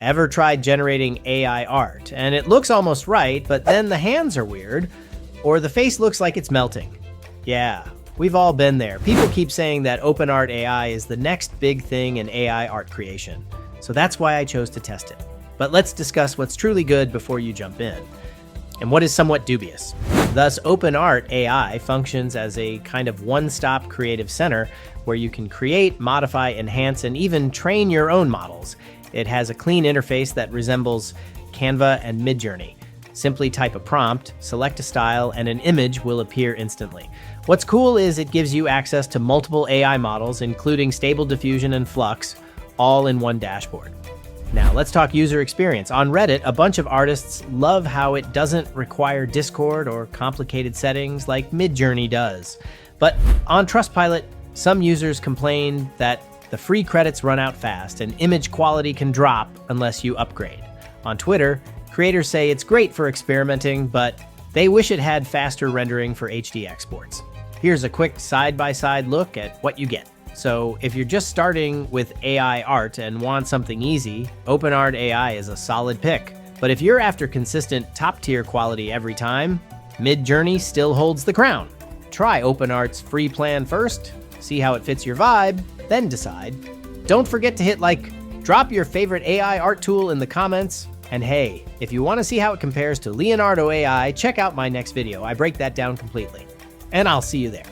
Ever tried generating AI art, and it looks almost right, but then the hands are weird, or the face looks like it's melting? Yeah, we've all been there. People keep saying that OpenArt AI is the next big thing in AI art creation, so that's why I chose to test it. But let's discuss what's truly good before you jump in, and what is somewhat dubious. Thus, OpenArt AI functions as a kind of one-stop creative center where you can create, modify, enhance, and even train your own models. It has a clean interface that resembles Canva and Midjourney. Simply type a prompt, select a style, and an image will appear instantly. What's cool is it gives you access to multiple AI models, including Stable Diffusion and Flux, all in one dashboard. Now, let's talk user experience. On Reddit, a bunch of artists love how it doesn't require Discord or complicated settings like Midjourney does. But on Trustpilot, some users complain that the free credits run out fast and image quality can drop unless you upgrade. On Twitter, creators say it's great for experimenting, but they wish it had faster rendering for HD exports. Here's a quick side-by-side look at what you get. So if you're just starting with AI art and want something easy, OpenArt AI is a solid pick. But if you're after consistent top-tier quality every time, Midjourney still holds the crown. Try OpenArt's free plan first, see how it fits your vibe, then decide. Don't forget to hit like, drop your favorite AI art tool in the comments, and hey, if you want to see how it compares to Leonardo AI, check out my next video. I break that down completely. And I'll see you there.